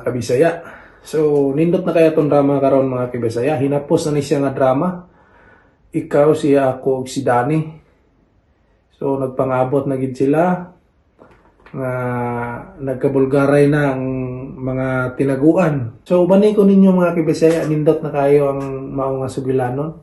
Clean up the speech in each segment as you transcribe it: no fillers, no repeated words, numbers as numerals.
Kabisaya. So, nindot na kaya itong drama karon mga Kabisaya. Hinapos na ni siya nga drama. Ikaw, siya, ako, ug si Danny. So, nagpangabot na gid sila. Nga nagkabulgaray na ang mga tinaguan. So, bani ko ninyo mga Kabisaya, nindot na kayo ang mao nga sugilanon.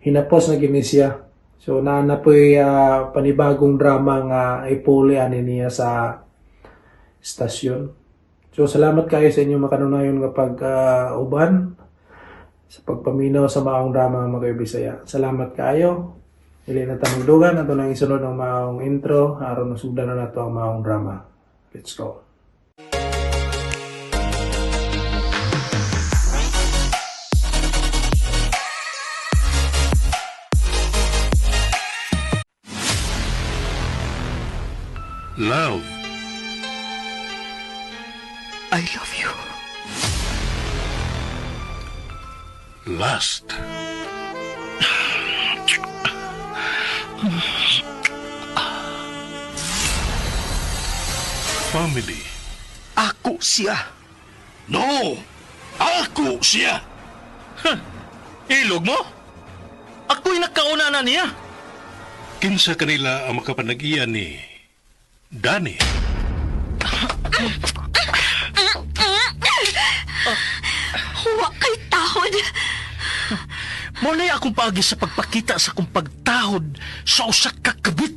Hinapos na gid ni siya. So, naanapoy panibagong drama nga ipuli ani niya sa stasyon. So, salamat kayo sa inyong makanunayon nga pag-uban sa pagpaminaw sa maong drama mga Kabisaya. Salamat kayo. Dili na tamugdugan. Ito nang isunod ng maong intro. Aron nasugdan na nato ang maong drama. Let's go. Love. I love you. Lust. Family. Ako siya. No! Ako siya! Ilog mo? Ako'y nakauna na niya. Kinsa kanila ang makapanag-iyan ni Danny. Huwag kay tahod. Muna'y akong paagi sa pagpakita sa akong pagtahod sa usak kakabit.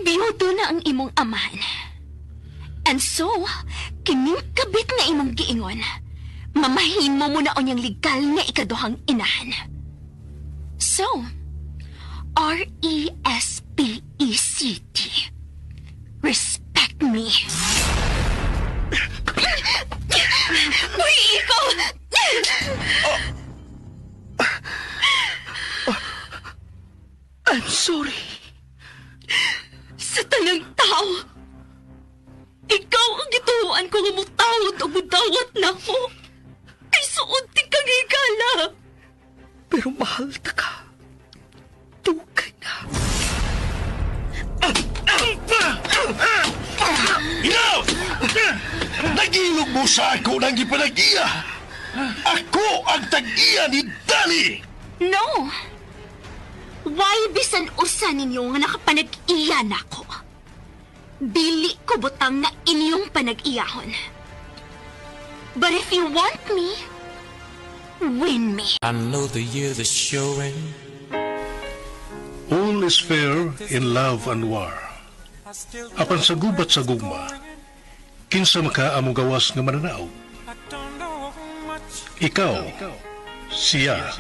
Biyudo na ang imong amahan. And so, kining kabit na imong giingon, mamahin mo muna o niyang legal nga ikaduhang inahan. So, R-E-S-P-E-C-T. Respect me. Uy, ikaw! I'm sorry. Sa tanang tao, ikaw ang gituhuan ko nga mutawad o mudawat na ko. Ay suod ti kang higala. Pero mahal ta ka. Dugay na. Ikaw! Nagilog mo sa ako ng ipanag-iya! Ako ang tag-iya ni Danny! No! Why bisan usa ninyo nga nakapanag-iya nako? Dili ko butang na inyong panag-iyahon. But if you want me, win me. I know the years are showing. All is fair in love and war. Apan sa gubat sa gugma, kinsa makaamong gawas nga mananaw. Ikaw, siya,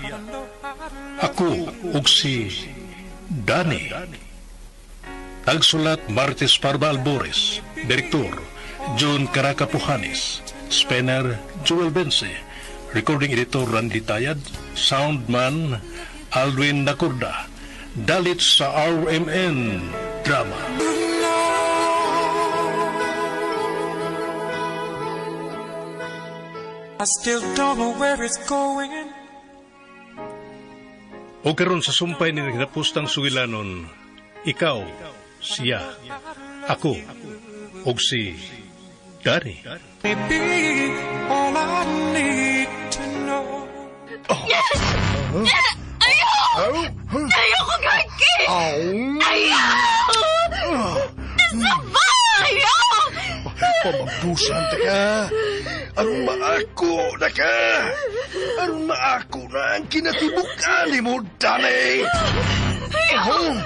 ako, ug si Danny. Tagsulat Martes Parba Albores, Direktor John Caraca Pujanes, Spener Joel Bense, Recording Editor Randy Tayad, Soundman Alwin Nakurda, dalit sa RMN Drama. I still don't know where it's going. O karon sa sumpay ni naghapustang sugilanon, ikaw, siya, ako, ug si Danny. Maybe all I need to know. Ayoko gagi! Ayaw! Saba! Ayaw! Pamabusan ta ka! Aron maako na ka! Aron maako na ang kinatibukan ni mo, Danny! Ayaw!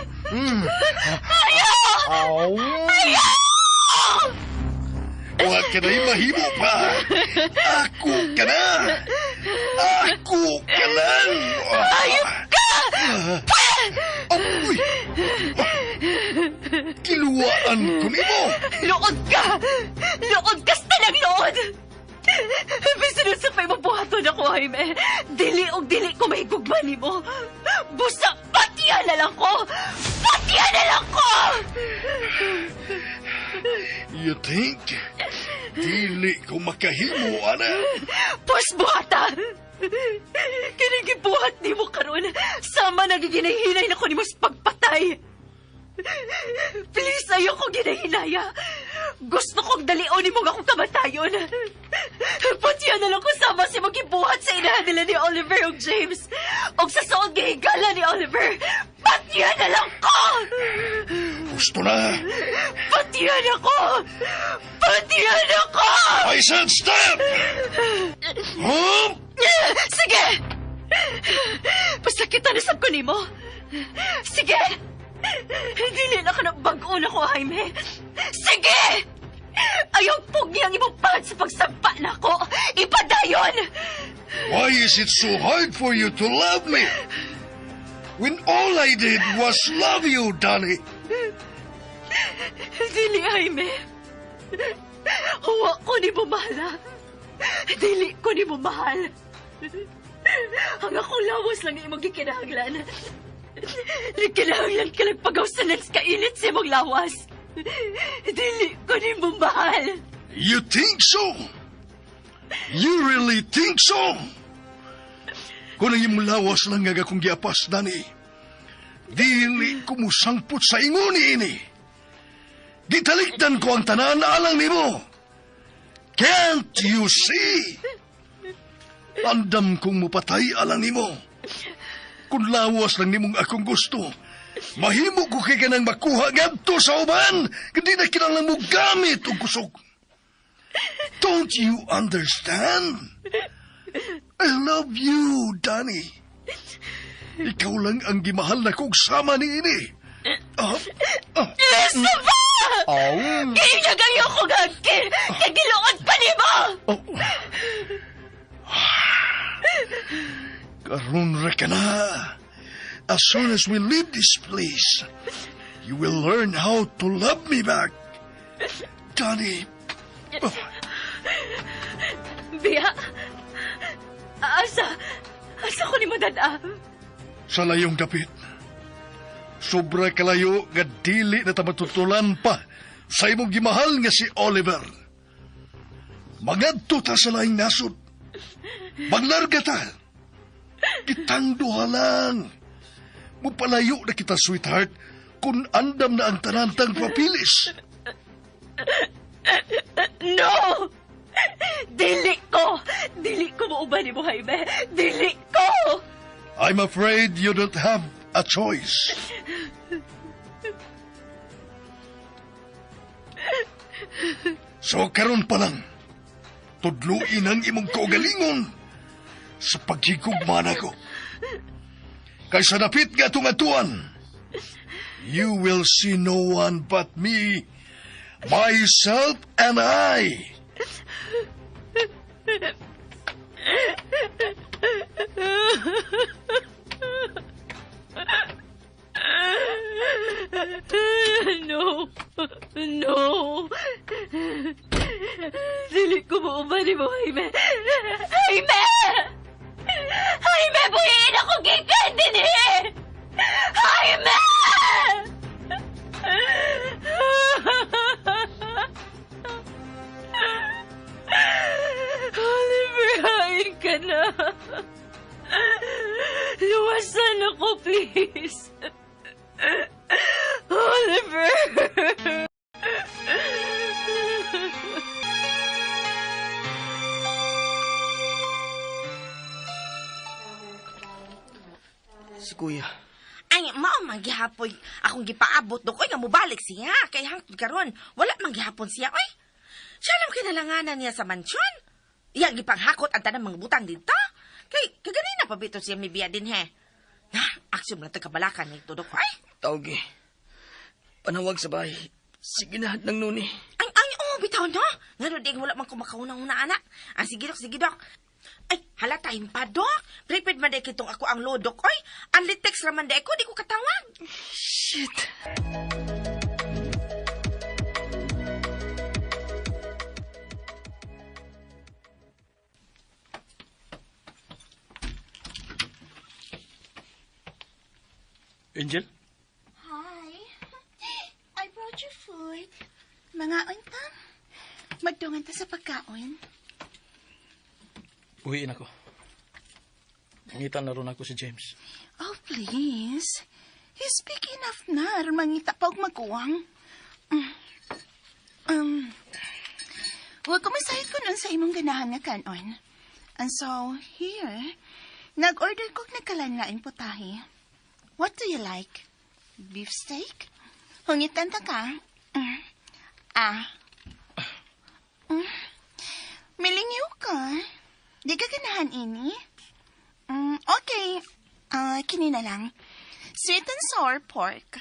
Huwag ka na'y mahimo pa! Ako ka na! Ako ka na! Ayok ka! Amoy! Kiluwaan ko ni mo! Luod ka! Luod ka sa nagluod! Bisunod sa pa'y mabuhaton ako, Jaime. Dili o dili ko may gugman ni mo. Busa, patihan na lang ko! Patihan na lang ko! You think? Dili ko makahimo, ana? Pus, buhata! Kinigibuhat ni mo karon. Sama nagiginahinay na ko ni mo sa pagpatay. Please, ayoko ginahinaya. Gusto kong dalion mo akong kamatayon. Pati na lang ko sama si magibuhat sa inahan nila ni Oliver o James. O sa suod gahigala ni Oliver. Pati na lang ko! Gusto na. Pati na ko! Pati na ko! I said stop! Huh? Sige! Basta kita nasab ko nimo. Sige! Dili na ka na bago na ko, Jaime. Sige! Ayaw pugyang imong pahad sa pagsampa na ko. Ipadayon! Why is it so hard for you to love me? When all I did was love you, Danny. Dili, Jaime. Huwa ko ni mo mahala. Dili ko ni mo mahal. Ang akong lawas lang imong gikinahanglan. Nagkinahanglan ka lang pagawsanan sa kainit sa imong lawas. Dili ko ni mo mahal. You think so? You really think so? Kung ang imong lawas lang nga akong giapas, Danny, dili ko mo sangpot sa inguni ini. Gitalikdan ko ang tanan alang nimo. Can't you see? Andam kong mupatay alang nimo. Kung lawas lang nimong akong gusto, mahimo ko kay kanang makuha ngadto sa uban, kundi na kinahanglan mo gamit og kusog. Don't you understand? I love you, Danny. Ikaw lang ang gimahal na kong sama ni ini. Saba! Kainyagayo ko gagkin! Kagiluod pa ni mo! Karon ra ka na. As soon as we leave this place, you will learn how to love me back. Danny. Biya, asa ko ni mo dadam? Sa layong dapit. Sobra kalayo nga dili na ta matutulan pa sa imong gimahal nga si Oliver. Magadto ta sa laing nasod. Maglarga ta. Kitang duha lang. Mupalayo na kita, sweetheart, kung andam na ang tanantang papilis. No! Dili ko mauban ni mo, Jaime. Dili ko! I'm afraid you don't have a choice. So karon pa lang, tudluin ang imong kaugalingon sa paghigugma ko. Kaysa dapit nga tungatuan, you will see no one but me, myself and I. No. Dili ko mauban ni mo, Jaime. Jaime! Jaime, buhiin ako gikan din eh! Jaime! Oliver, hain ka na. Luwasan ako, please. Oliver! Si Kuya. Ay, mao magihapon akong gipaabot do koy nga mobalik siya kay hangtod karon wala man gihapon siya oy. Siya lang kinalanganan niya sa mansyon. Iya gipanghakot ang tanang mga butang dito. Kay kaganina pa bito siya mibiya din he. Na, aksyon lang tagabalakan ni tudok ay. Tawag eh. Panawag sa bahay. Sige na, nang nuni. Ay, bitaw no. Ngano di wala man kumakaunang una anak. Sige dok. Ay, halata pa, Dok. Prepared man day kitong ako ang lodok, oy. Ang litex raman day ko, di ko katawag. Shit. Angel? Hi. I brought you food. Mga untam. Magdungan ta sa pagkaon. Uwiin ako. Nangitan na ron ako si James. Oh, please. He's big enough na. Mangita pa og magkuwang. Huwag ko masahit ko nun sa imong ganahan nga kanon. And so, here, nag-order ko nagkalanlaing putahe. What do you like? Beef steak? Hungitan ta ka? Milingiw ka? Di ka ganahan ini? Okay. Kini na lang. Sweet and sour pork.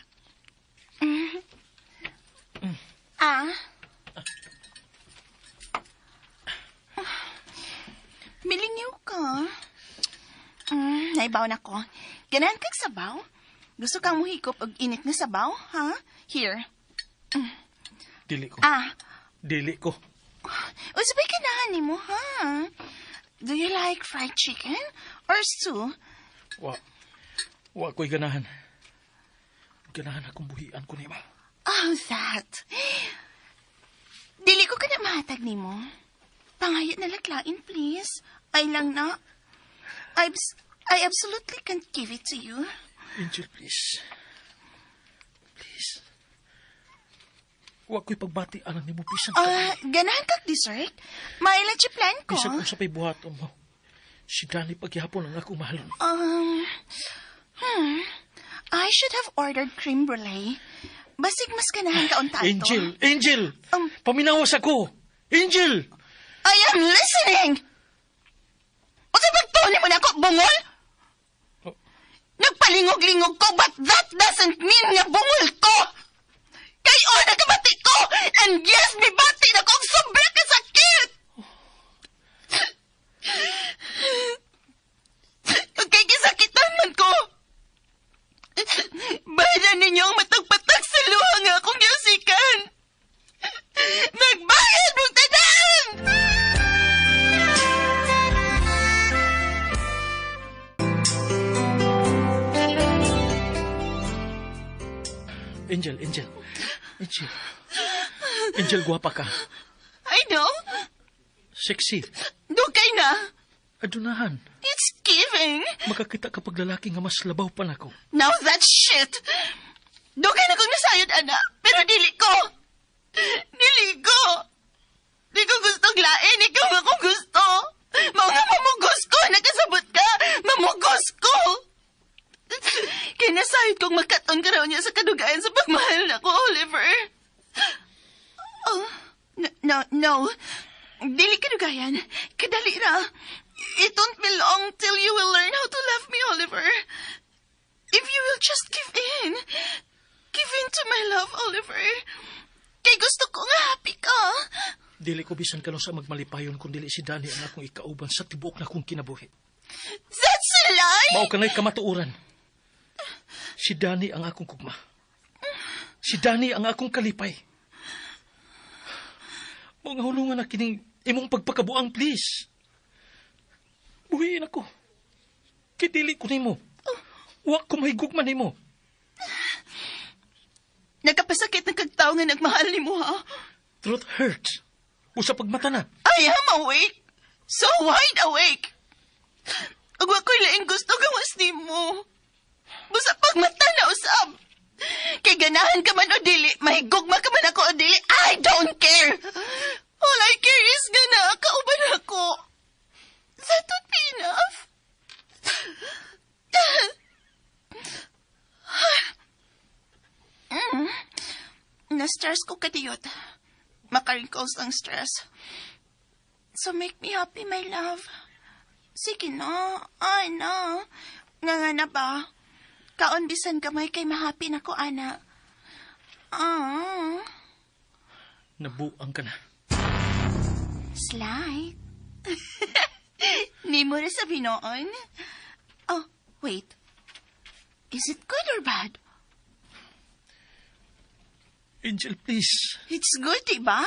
Milingiw ka? Naibaw na ko. Ganahan kag sabaw? Gusto kang muhigop og init nga sabaw, ha? Here. Dili ko. Dili ko. O sabay ganahan ni mo, ha? Do you like fried chicken or stew? Wa ko'y ganahan. Ganahan akong buhian ko nima. Oh, that. Dili ko ka na mahatag ni mo. Pangayat na laklain, please. Ay lang na. I absolutely can't give it to you. Angel, please. Please. Wa ko'y pagbati alam ni mo bisan ka. Ganahan kag dessert? Mailan si plan ko. Bisan kung sa pa'y buhaton mo. Si Danny paghihapon ang ako mahalon. I should have ordered creme brulee. Basig mas ganahan ka unta ito. Angel! Paminawas ako! Angel! I am listening! O sa pagtuni mo na ako, bungol? Nagpalingog-lingog ko, but that doesn't mean nga bungol ko! Kayo na kabati ko! And yes, bibati na ko ang sobra kasakit! Okay, kisakitan man ko! Bayaran ninyo ang matagpatag sa luha nga akong yusikan! Magbayad mong tanan! Angel. Angel, guwapa ka. I know. Sexy. Dugay na. Adunahan. It's giving. Makakita ka pag lalaki nga mas labaw pa nako. Now that's shit. Dugay na kong nasayod, anak. Pero dili ko. Di ko gustong lain. Ikaw nga kong gusto. Mga mamugos ko. Nakasabot ka. Mamugos ko. Kinasahid kong magkaton ka raw niya sa kadugayan sa pagmahal na ko, Oliver. Oh, no. Dili kadugayan. Kadali ra. It don't belong till you will learn how to love me, Oliver. If you will just give in. Give in to my love, Oliver. Kay gusto ko nga happy ka. Dili ko bisan ka sa magmalipayon kung dili si Danny ang akong ikauban sa tibuok na kong kinabuhi. That's a lie! Mao ka na'y kamatuuran. Si Danny ang akong kugma. Si Danny ang akong kalipay. Mga hulungan na kining imong pagpakabuang, please. Buhiin ako. Kidili ko nimo. Wa ko mahigugma nimo. Nagkapasakit ng kagtao nga nagmahal ni mo, ha? Truth hurts. Usa pagmata na. I am awake. So wide awake. Ug wa ko'y laing gusto gawas ni mo. Busa pagmata na usab. Kay ganahan ka man o dili, mahigugma ka man ako o dili, I don't care. All I care is gana, kauban ako. That would be enough. Na-stress ko kadiyot. Maka-wrinkles ang stress. So make me happy, my love. Sige na. Ay na. Nga na ba? Kaon bisan kamay kay mahappy na ko, ana. Nabuang ka na. Slight. Ni mo rin sabi noon. Oh, wait. Is it good or bad? Angel, please. It's good, diba?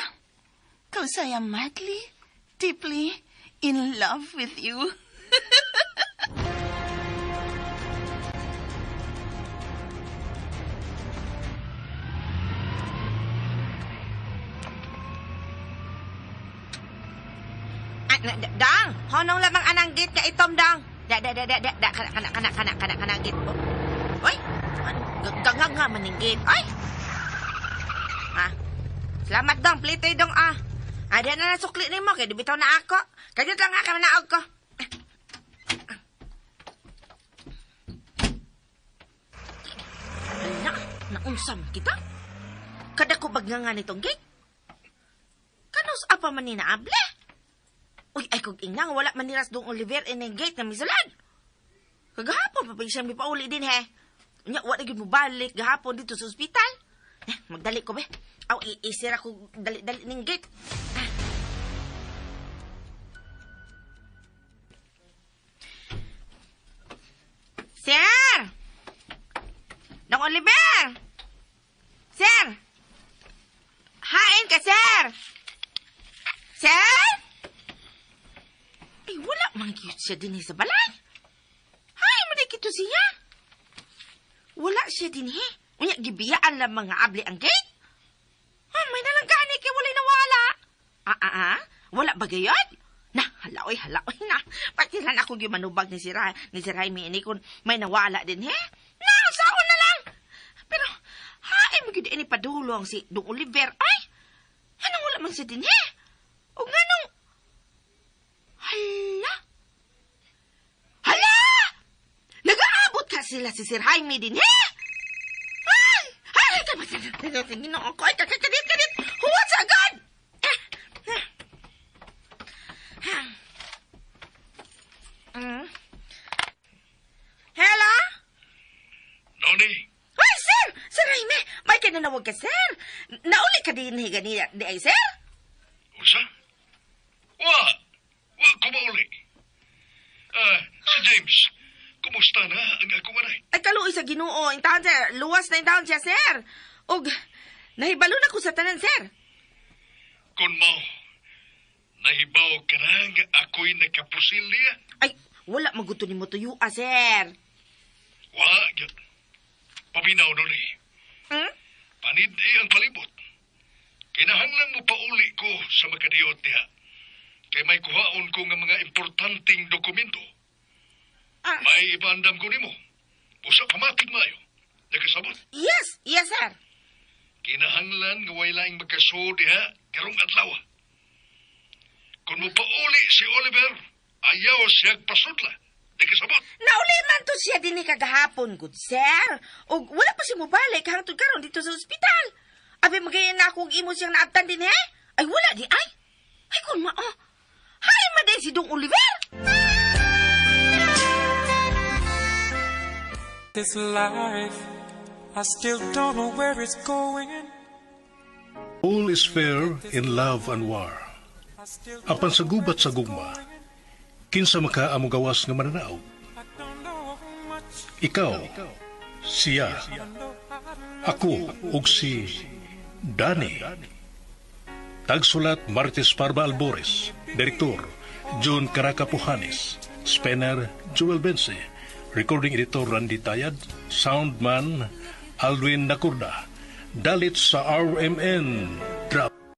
Cause I am madly, deeply in love with you. Dang, honong lamang anang git ka itom, dang. Kana git po. Oy, gagag nga maning git. Ay. Ha? Salamat dong, plitoy dong, ah. Ada na nasukli ni mo, kaya dibitaw na ako. Kaya lang nga kami naog ko. Ala, naunsam kita. Kada ko bagnanga nitong gate. Kanos apa man ni naable? Uy, ay kog inang, wala man niras dong Oliver in gate na misulad. Kagahapon, papagisang mi pauli din, he. Nya, wala gyud mo balik gahapon dito sa ospital. Magdali ko, be. Aw, isira ko dali-dali ning gate. Sir! Dong Oliver! Sir! Hain ka, sir! Sir? Ay, wala man cute siya din sa balay. Hain mo na kito siya. Wala siya din, he. Unya, gibiyaan lang mga abli ang gate. May nalang gani kay walay nawala. Wala ba gayon? Na, halaoy na. Pati lang ako gimanubag ni si Raimi ini kung may nawala din, he. Na, saon na lang. Pero, hain mo gid ini padulong si Dong Oliver. Ay, anong wala man siya din, he? O nganong, hala! Nag-aabot ka sila si Sir Jaime din, he? Ay, tingin ako. Ay, kadit. Huwag agad! Hello? Noni, Ay, sir! Sir Jaime, may kinanawag ka, sir. Nauli ka din higani di ay, sir? usa? Wa ko mauli. Si James, kumusta na ang akong anay? Ay, kaluoy sa Ginoo. Intahan, sir. Luwas na intahan siya, sir. Og, nahibalo na ko sa tanan, sir. Kung mo, nahibaw ka na nga ako'y nakapusil niya? Ay, wala maguto ni mo tuyo, sir. Wa, yun. Paminaw nun eh. Hmm? Panidi ang palibot. Kinahanglan mo pauli ko sa makadiyot niya. Kay may kuhaon ko nga mga importanteng dokumento. May ibandam ko nimo. Usa pamatig mayo. Nagkasabot. Yes, sir. Kinahanglan nga way laing magkasud diha karong adlaw. Kung mo pauli si Oliver, ayaw siya pasudla. Nagkasabot. Nauli man to siya din ni kagahapon, good sir. Og wala pa siya mobalik hangtod karon dito sa ospital. Abi magayon na akong imo siyang naabtan din, he? Ay, wala di ay. Ay, kung mao. Hay, maday si Dong Oliver. This life, I still don't know where it's going. All is fair in love and war. I still Apan sa gubat sa gugma, kinsa maka amo gawas nga mananaog. don't know much. Ikaw, siya, ako, ug si Danny. Tagsulat Martes Parba Albores, Direktor John Caraca Pujanes, Spener Joel Bense, Recording Editor Randy Tayad, Soundman Alwin Nakurda, Dalit sa RMN